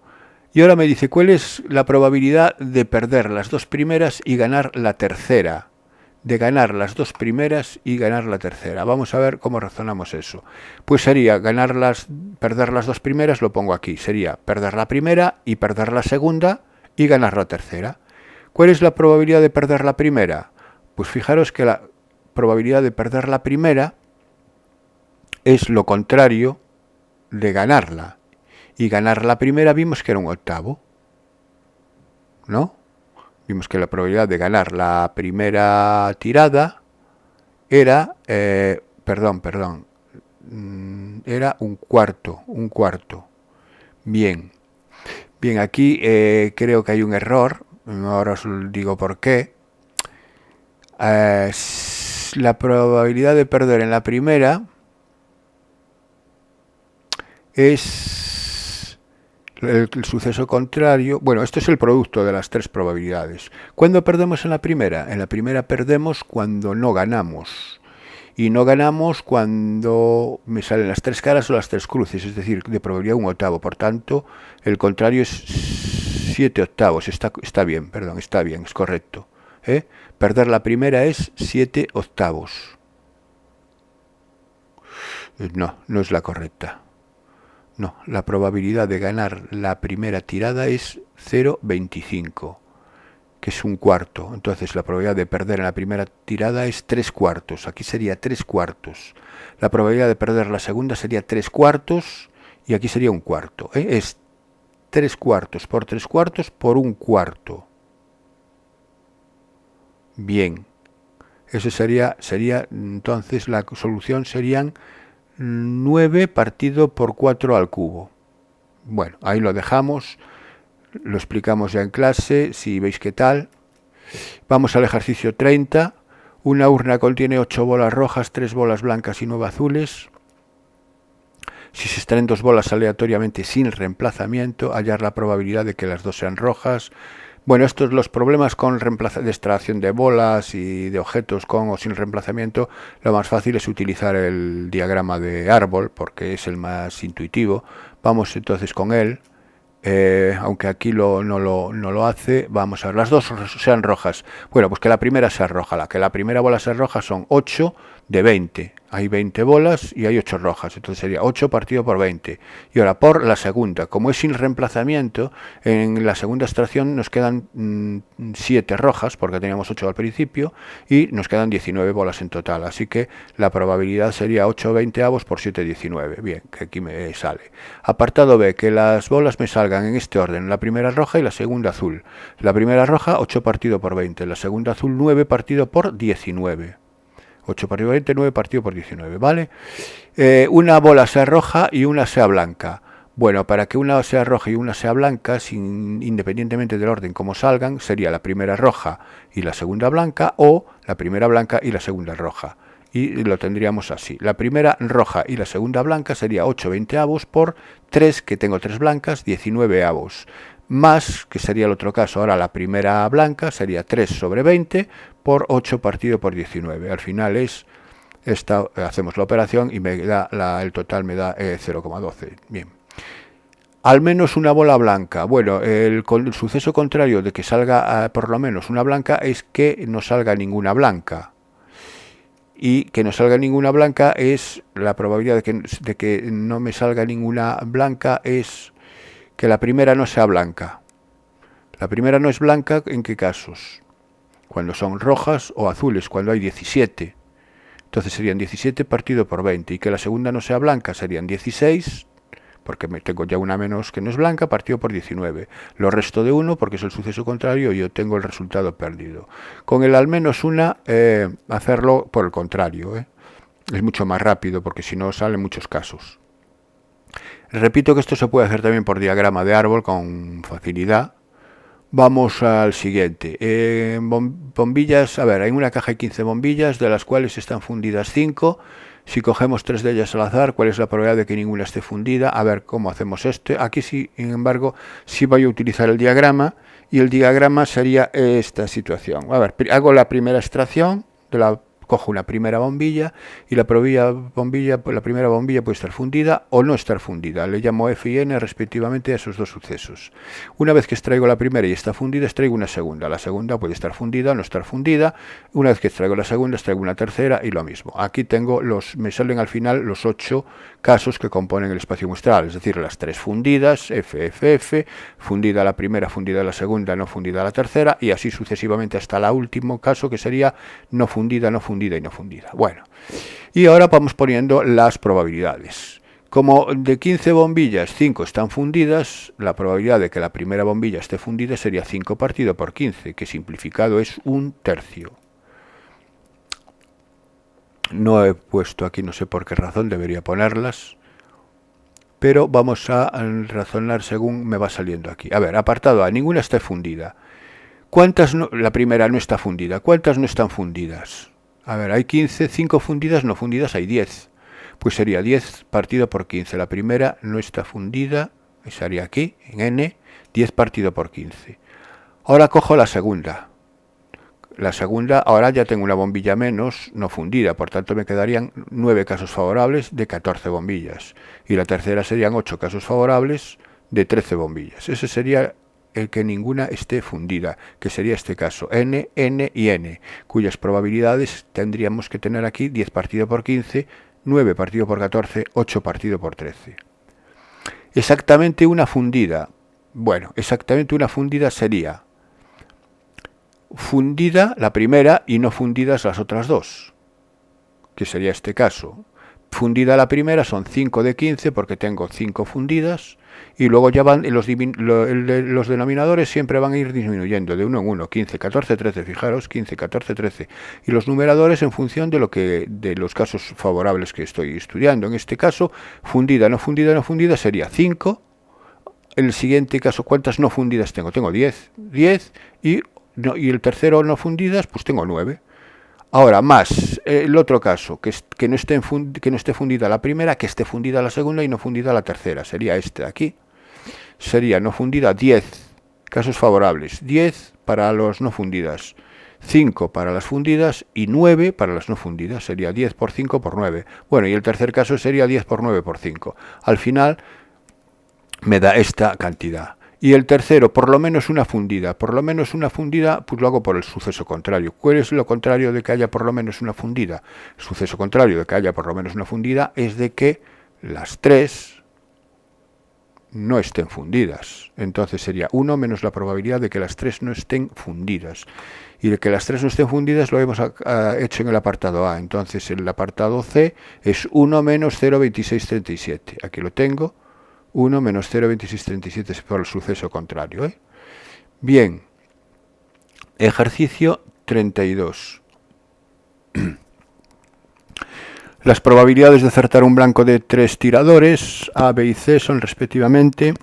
Y ahora me dice, ¿cuál es la probabilidad de perder las 2 primeras y ganar la tercera? De ganar las 2 primeras y ganar la tercera. Vamos a ver cómo razonamos eso. Pues sería perder las 2 primeras, lo pongo aquí. Sería perder la primera y perder la segunda y ganar la tercera. ¿Cuál es la probabilidad de perder la primera? Pues fijaros que la probabilidad de perder la primera es lo contrario de ganarla. Y ganar la primera vimos que era un octavo, ¿no? Vimos que la probabilidad de ganar la primera tirada era, era un cuarto. Bien, aquí creo que hay un error, ahora os digo por qué. La probabilidad de perder en la primera es el suceso contrario. Bueno, esto es el producto de las tres probabilidades. ¿Cuándo perdemos en la primera? En la primera perdemos cuando no ganamos. Y no ganamos cuando me salen las tres caras o las tres cruces, es decir, de probabilidad un octavo. Por tanto, el contrario es 7 octavos. Está bien, es correcto. Perder la primera es 7 octavos. No es la correcta. No, la probabilidad de ganar la primera tirada es 0,25, que es un cuarto. Entonces la probabilidad de perder en la primera tirada es 3 cuartos. Aquí sería 3 cuartos. La probabilidad de perder la segunda sería 3 cuartos y aquí sería un cuarto. Es 3 cuartos por 3 cuartos por un cuarto. Bien. Eso sería entonces la solución serían 9 partido por 4 al cubo. Bueno, ahí lo dejamos, lo explicamos ya en clase, si veis qué tal. Vamos al ejercicio 30. Una urna contiene 8 bolas rojas, 3 bolas blancas y 9 azules. Si se extraen 2 bolas aleatoriamente sin reemplazamiento, hallar la probabilidad de que las dos sean rojas. Bueno, estos los problemas con de extracción de bolas y de objetos con o sin reemplazamiento, lo más fácil es utilizar el diagrama de árbol, porque es el más intuitivo. Vamos entonces con él, aunque aquí no lo hace. Vamos a ver, las dos sean rojas. Bueno, pues que la primera sea roja. Que la primera bola sea roja son 8 de 20. Hay 20 bolas y hay 8 rojas, entonces sería 8 partido por 20. Y ahora por la segunda, como es sin reemplazamiento, en la segunda extracción nos quedan 7 rojas, porque teníamos 8 al principio, y nos quedan 19 bolas en total. Así que la probabilidad sería 8 veinteavos por 7 19. Bien, que aquí me sale. Apartado B, que las bolas me salgan en este orden, la primera roja y la segunda azul. La primera roja 8 partido por 20, la segunda azul 9 partido por 19. 8 partido por 20, 9 partido por 19, ¿vale? Una bola sea roja y una sea blanca. Bueno, para que una sea roja y una sea blanca, independientemente del orden como salgan, sería la primera roja y la segunda blanca, o la primera blanca y la segunda roja. Y lo tendríamos así. La primera roja y la segunda blanca sería 8 veinteavos por 3, que tengo 3 blancas, 19 avos. Más, que sería el otro caso, ahora la primera blanca sería 3 sobre 20 por 8 partido por 19. Al final hacemos la operación y me da el total me da 0,12. Bien. Al menos una bola blanca. Bueno, el suceso contrario de que salga por lo menos una blanca es que no salga ninguna blanca. Y que no salga ninguna blanca es la probabilidad de que no me salga ninguna blanca es que la primera no sea blanca. La primera no es blanca, ¿en qué casos? Cuando son rojas o azules, cuando hay 17. Entonces serían 17 partido por 20. Y que la segunda no sea blanca serían 16, porque tengo ya una menos que no es blanca, partido por 19. Lo resto de 1, porque es el suceso contrario, y yo tengo el resultado perdido. Con el al menos una, hacerlo por el contrario. Es mucho más rápido, porque si no salen muchos casos. Repito que esto se puede hacer también por diagrama de árbol con facilidad. Vamos al siguiente. Bombillas, a ver, hay una caja de 15 bombillas, de las cuales están fundidas 5. Si cogemos 3 de ellas al azar, ¿cuál es la probabilidad de que ninguna esté fundida? A ver cómo hacemos esto. Aquí sí, sin embargo, sí voy a utilizar el diagrama, y el diagrama sería esta situación. A ver, hago la primera extracción de la cojo una primera bombilla y la primera bombilla puede estar fundida o no estar fundida. Le llamo F y N respectivamente a esos dos sucesos. Una vez que extraigo la primera y está fundida, extraigo una segunda. La segunda puede estar fundida o no estar fundida. Una vez que extraigo la segunda, extraigo una tercera y lo mismo. Aquí tengo me salen al final los 8 casos que componen el espacio muestral, es decir, las 3 fundidas, F, F, F, fundida la primera, fundida la segunda, no fundida la tercera, y así sucesivamente hasta el último caso, que sería no fundida, no fundida y no fundida. Bueno, y ahora vamos poniendo las probabilidades. Como de 15 bombillas, 5 están fundidas, la probabilidad de que la primera bombilla esté fundida sería 5 partido por 15, que simplificado es 1/3. No he puesto aquí, no sé por qué razón, debería ponerlas, pero vamos a razonar según me va saliendo aquí. A ver, apartado A, ninguna está fundida. ¿Cuántas no? La primera no está fundida. ¿Cuántas no están fundidas? A ver, hay 15, 5 fundidas, no fundidas hay 10. Pues sería 10 partido por 15. La primera no está fundida, estaría aquí, en N, 10 partido por 15. Ahora cojo la segunda. La segunda, ahora ya tengo una bombilla menos, no fundida, por tanto me quedarían 9 casos favorables de 14 bombillas. Y la tercera serían 8 casos favorables de 13 bombillas. Ese sería el que ninguna esté fundida, que sería este caso, N, N y N, cuyas probabilidades tendríamos que tener aquí 10 partido por 15, 9 partido por 14, 8 partido por 13. Exactamente una fundida. Bueno, exactamente una fundida sería fundida la primera y no fundidas las otras dos, que sería este caso. Fundida la primera son 5 de 15 porque tengo 5 fundidas, y luego ya van los denominadores siempre van a ir disminuyendo de 1 en 1, 15, 14, 13, fijaros, 15, 14, 13, y los numeradores en función de los casos favorables que estoy estudiando. En este caso, fundida, no fundida, no fundida sería 5. En el siguiente caso, ¿cuántas no fundidas tengo? Tengo 10 y el tercero no fundidas, pues tengo 9. Ahora, más el otro caso, que no esté fundida la primera, que esté fundida la segunda y no fundida la tercera. Sería este de aquí. Sería no fundida 10 casos favorables. 10 para las no fundidas. 5 para las fundidas y 9 para las no fundidas. Sería 10 por 5 por 9. Bueno, y el tercer caso sería 10 por 9 por 5. Al final me da esta cantidad. Y el tercero, por lo menos una fundida. Por lo menos una fundida, pues lo hago por el suceso contrario. ¿Cuál es lo contrario de que haya por lo menos una fundida? El suceso contrario de que haya por lo menos una fundida es de que las 3 no estén fundidas. Entonces sería 1 menos la probabilidad de que las 3 no estén fundidas. Y de que las 3 no estén fundidas lo hemos hecho en el apartado A. Entonces el apartado C es 1 menos 0,2637. Aquí lo tengo. 1 menos 0,2637 por el suceso contrario. Bien, ejercicio 32. Las probabilidades de acertar un blanco de 3 tiradores, A, B y C, son respectivamente...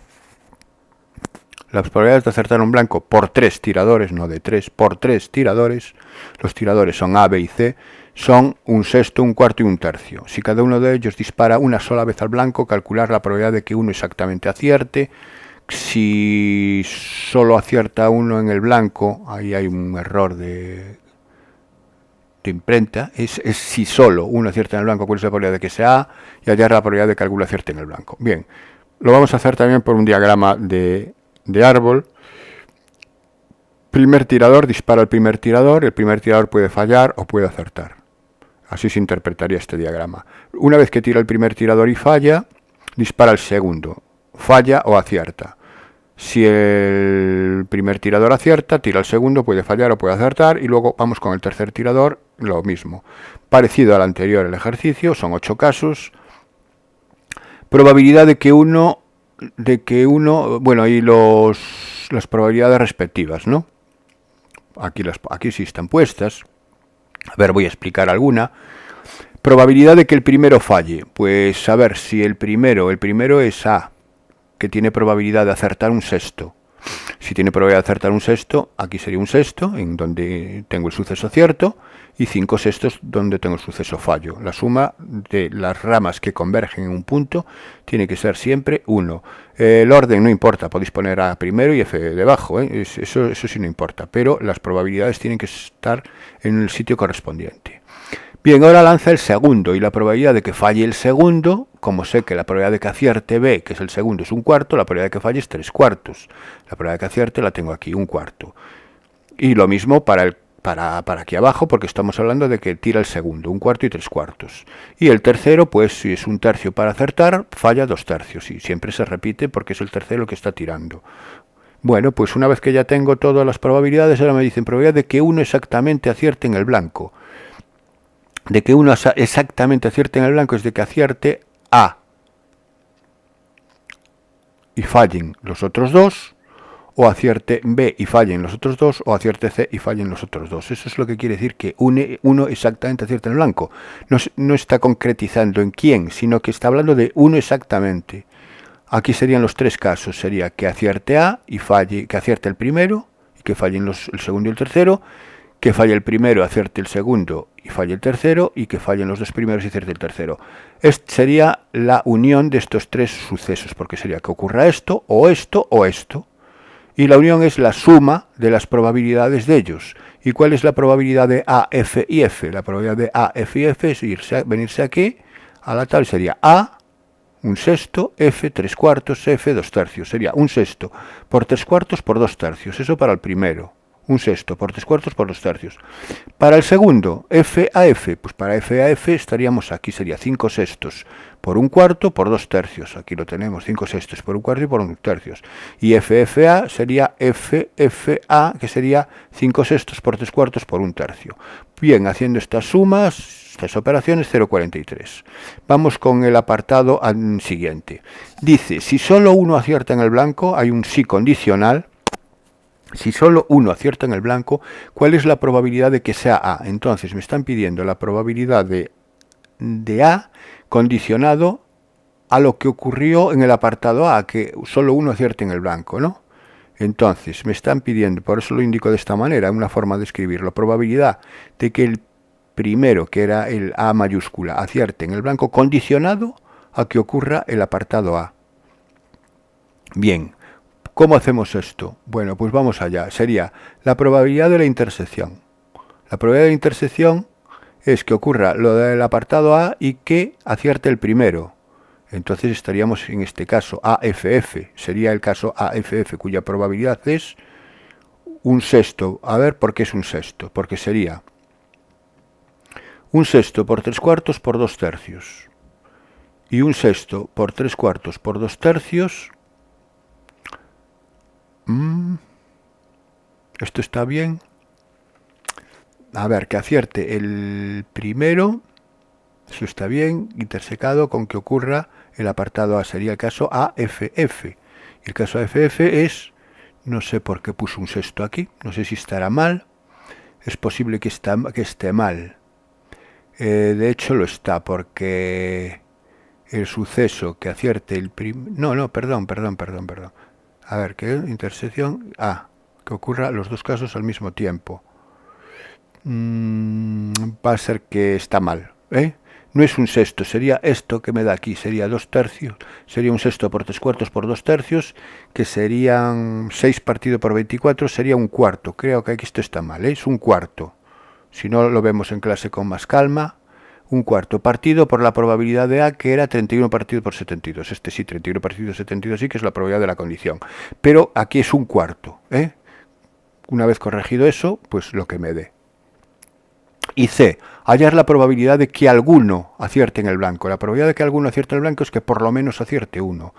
Las probabilidades de acertar un blanco por 3 tiradores, no de 3, por 3 tiradores, los tiradores son A, B y C, son 1/6, 1/4 y 1/3. Si cada uno de ellos dispara una sola vez al blanco, calcular la probabilidad de que uno exactamente acierte. Si solo acierta uno en el blanco, ahí hay un error de imprenta, es si solo uno acierta en el blanco, cuál es la probabilidad de que sea A, y hallar la probabilidad de que alguno acierte en el blanco. Bien, lo vamos a hacer también por un diagrama de árbol. Primer tirador dispara al primer tirador puede fallar o puede acertar. Así se interpretaría este diagrama. Una vez que tira el primer tirador y falla, dispara el segundo, falla o acierta. Si el primer tirador acierta, tira el segundo, puede fallar o puede acertar, y luego vamos con el tercer tirador, lo mismo. Parecido al anterior el ejercicio, son 8 casos. Probabilidad de que uno, bueno, y las probabilidades respectivas, ¿no? Aquí sí están puestas. A ver, voy a explicar alguna. Probabilidad de que el primero falle. Pues a ver, si el primero es A, que tiene probabilidad de acertar 1/6. Si tiene probabilidad de acertar 1/6, aquí sería 1/6, en donde tengo el suceso cierto, y 5/6 donde tengo el suceso fallo. La suma de las ramas que convergen en un punto tiene que ser siempre 1. El orden no importa, podéis poner A primero y F debajo, eso sí no importa, pero las probabilidades tienen que estar en el sitio correspondiente. Bien, ahora lanza el segundo y la probabilidad de que falle el segundo, como sé que la probabilidad de que acierte B, que es el segundo, es un cuarto, la probabilidad de que falle es 3/4. La probabilidad de que acierte la tengo aquí, un cuarto. Y lo mismo para aquí abajo, porque estamos hablando de que tira el segundo, un cuarto y 3/4. Y el tercero, pues si es un tercio para acertar, falla 2/3. Y siempre se repite porque es el tercero el que está tirando. Bueno, pues una vez que ya tengo todas las probabilidades, ahora me dicen probabilidad de que uno exactamente acierte en el blanco. De que uno exactamente acierte en el blanco es de que acierte A y fallen los otros dos, o acierte B y fallen los otros dos, o acierte C y fallen los otros dos. Eso es lo que quiere decir que uno exactamente acierta en el blanco. No está concretizando en quién, sino que está hablando de uno exactamente. Aquí serían los tres casos. Sería que acierte A y falle, que acierte el primero, y que fallen el segundo y el tercero, que falle el primero, acierte el segundo y falle el tercero, y que fallen los dos primeros y acierte el tercero. Esta sería la unión de estos tres sucesos, porque sería que ocurra esto, o esto, o esto. Y la unión es la suma de las probabilidades de ellos. ¿Y cuál es la probabilidad de A, F y F? La probabilidad de A, F y F es venirse aquí a la tal, sería A, un sexto, F, 3/4, F, 2/3. Sería un sexto por 3/4 por 2/3. Eso para el primero. Un sexto por 3/4 por 2/3. Para el segundo, F a F, pues para F a F estaríamos aquí, sería 5 sextos por 1/4 por 2/3. Aquí lo tenemos, 5 sextos por 1/4 y por 1/3. Y F a sería F a, que sería 5 sextos por 3/4 por 1/3. Bien, haciendo estas sumas, estas operaciones, 0,43. Vamos con el apartado siguiente. Dice, si solo uno acierta en el blanco, hay un sí condicional. Si solo uno acierta en el blanco, ¿cuál es la probabilidad de que sea A? Entonces me están pidiendo la probabilidad de A condicionado a lo que ocurrió en el apartado A, que solo uno acierte en el blanco, ¿no? Entonces me están pidiendo, por eso lo indico de esta manera, una forma de escribirlo, la probabilidad de que el primero, que era el A mayúscula, acierte en el blanco, condicionado a que ocurra el apartado A. Bien. ¿Cómo hacemos esto? Bueno, pues vamos allá. Sería la probabilidad de la intersección. La probabilidad de la intersección es que ocurra lo del apartado A y que acierte el primero. Entonces estaríamos en este caso AFF. Sería el caso AFF, cuya probabilidad es un sexto. A ver, ¿por qué es un sexto? Porque sería un sexto por 3/4 por 2/3. Y un sexto por 3/4 por 2/3... Esto está bien. A ver, que acierte el primero. Eso está bien. Intersecado con que ocurra el apartado A. Sería el caso AFF. Y el caso AFF es... No sé por qué puso un sexto aquí. No sé si estará mal. Es posible que esté mal. De hecho lo está, porque el suceso que acierte el primero... No, perdón. A ver, ¿qué intersección? Que ocurra los dos casos al mismo tiempo. Va a ser que está mal, ¿eh? No es un sexto, sería esto que me da aquí, sería 2/3, sería un sexto por 3/4 por 2/3, que serían 6 partido por 24, sería un cuarto. Creo que aquí esto está mal, ¿eh? Es un cuarto. Si no, lo vemos en clase con más calma. Un cuarto partido por la probabilidad de A, que era 31 partido por 72. Este sí, 31 partido por 72 sí, que es la probabilidad de la condición. Pero aquí es un cuarto, ¿eh? Una vez corregido eso, pues lo que me dé. Y C, hallar la probabilidad de que alguno acierte en el blanco. La probabilidad de que alguno acierte en el blanco es que por lo menos acierte uno.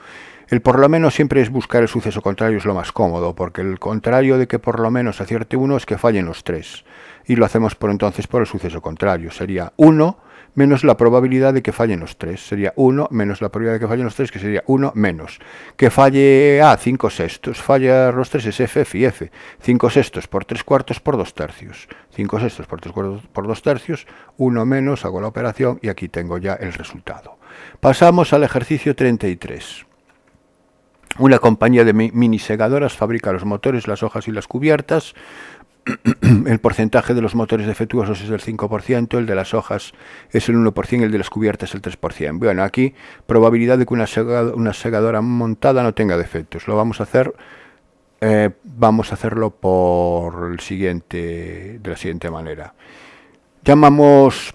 El por lo menos siempre es buscar el suceso contrario, es lo más cómodo, porque el contrario de que por lo menos acierte uno es que fallen los tres. Y lo hacemos por entonces por el suceso contrario. Sería 1 menos la probabilidad de que fallen los tres. Sería 1 menos la probabilidad de que fallen los tres, que sería 1 menos. Que falle A, 5 sextos. Falla los tres es F, F y F. 5 sextos por 3/4 por 2/3. 5 sextos por 3/4 por 2/3. 1 menos, hago la operación y aquí tengo ya el resultado. Pasamos al ejercicio 33. Una compañía de mini segadoras fabrica los motores, las hojas y las cubiertas. El porcentaje de los motores defectuosos es del 5%, el de las hojas es el 1% y el de las cubiertas el 3%. Bueno, aquí probabilidad de que una segadora montada no tenga defectos. Lo vamos a hacer, vamos a hacerlo de la siguiente manera. Llamamos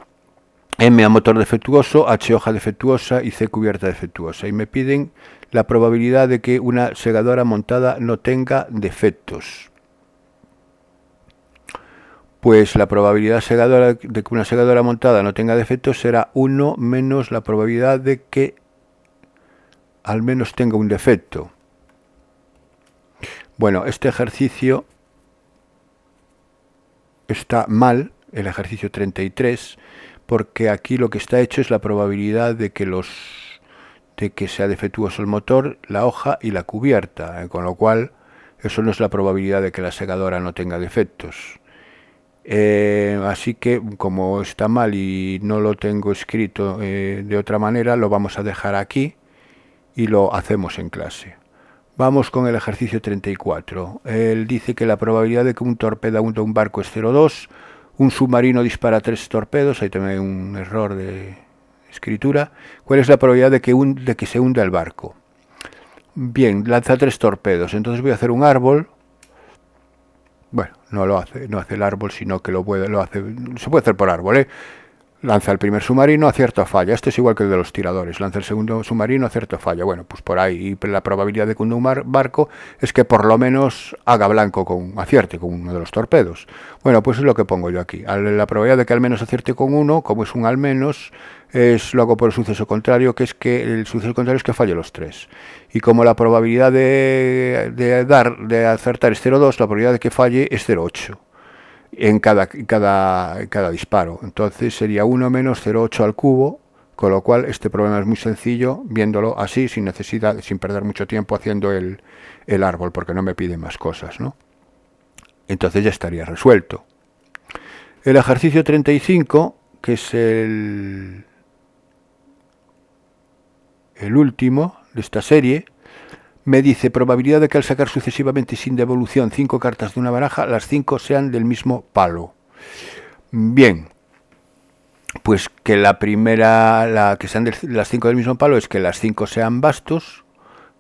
M a motor defectuoso, H hoja defectuosa y C cubierta defectuosa. Y me piden la probabilidad de que una segadora montada no tenga defectos. Pues la probabilidad de que una segadora montada no tenga defectos será 1 menos la probabilidad de que al menos tenga un defecto. Bueno, este ejercicio está mal, el ejercicio 33, porque aquí lo que está hecho es la probabilidad de que sea defectuoso el motor, la hoja y la cubierta, con lo cual eso no es la probabilidad de que la segadora no tenga defectos. Así que como está mal y no lo tengo escrito de otra manera, lo vamos a dejar aquí y lo hacemos en clase. Vamos con el ejercicio 34. Él dice que la probabilidad de que un torpedo hunda un barco es 0,2, un submarino dispara 3 torpedos, ahí también hay un error de escritura. ¿Cuál es la probabilidad de que se hunda el barco? Bien, lanza 3 torpedos, entonces voy a hacer un árbol. Bueno, no hace el árbol, sino que se puede hacer por árbol, ¿eh? Lanza el primer submarino, acierta o falla. Este es igual que el de los tiradores. Lanza el segundo submarino, acierta o falla. Bueno, pues por ahí. Y la probabilidad de que hunda un barco es que por lo menos haga blanco acierte con uno de los torpedos. Bueno, pues es lo que pongo yo aquí. La probabilidad de que al menos acierte con uno, como es un al menos, lo hago por el suceso contrario, que es que el suceso contrario es que falle los 3. Y como la probabilidad de acertar es 0,2, la probabilidad de que falle es 0,8. En cada disparo. Entonces sería 1 menos 0,8 al cubo, con lo cual este problema es muy sencillo, viéndolo así, sin perder mucho tiempo haciendo el árbol, porque no me pide más cosas, ¿no? Entonces ya estaría resuelto. El ejercicio 35, que es el último de esta serie, me dice probabilidad de que al sacar sucesivamente sin devolución 5 cartas de una baraja, las 5 sean del mismo palo. Bien, pues que que sean las 5 del mismo palo es que las 5 sean bastos,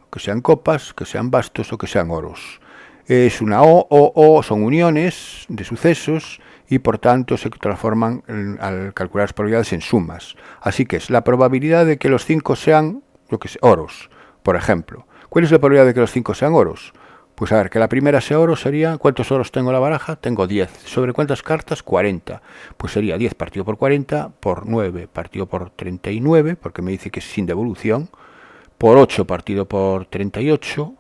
que sean copas, que sean bastos o que sean oros. Es una O, son uniones de sucesos y por tanto se transforman al calcular las probabilidades en sumas. Así que es la probabilidad de que los 5 sean oros, por ejemplo. ¿Cuál es la probabilidad de que los 5 sean oros? Pues a ver, que la primera sea oro sería, ¿cuántos oros tengo en la baraja? Tengo 10. ¿Sobre cuántas cartas? 40. Pues sería 10 partido por 40, por 9 partido por 39, porque me dice que es sin devolución, por 8 partido por 38,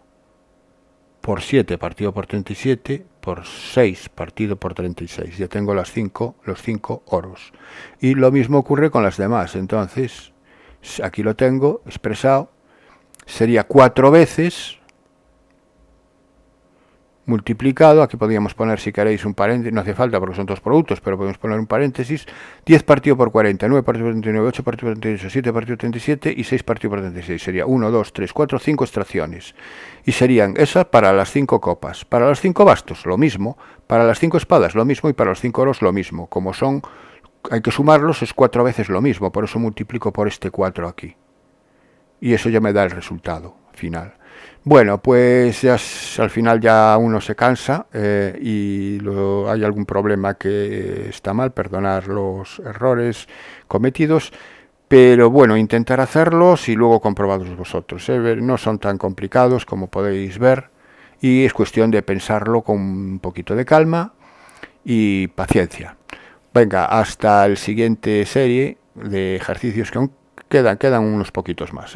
por 7 partido por 37, por 6 partido por 36. Ya tengo los 5 oros. Y lo mismo ocurre con las demás. Entonces, aquí lo tengo expresado. Sería 4 veces multiplicado, aquí podríamos poner si queréis un paréntesis, no hace falta porque son dos productos, pero podemos poner un paréntesis, 10 partido por 40, 9 partido por 39, 8 partido por 38, 7 partido por 37 y 6 partido por 36. Sería 1, 2, 3, 4, 5 extracciones. Y serían esas para las 5 copas. Para los 5 bastos, lo mismo. Para las 5 espadas, lo mismo. Y para los 5 oros, lo mismo. Como hay que sumarlos, es 4 veces lo mismo. Por eso multiplico por este 4 aquí. Y eso ya me da el resultado final. Bueno, pues ya al final ya uno se cansa y hay algún problema que está mal, perdonar los errores cometidos, pero bueno, intentar hacerlos y luego comprobarlos vosotros. No son tan complicados como podéis ver y es cuestión de pensarlo con un poquito de calma y paciencia. Venga, hasta el siguiente serie de ejercicios que aún quedan unos poquitos más,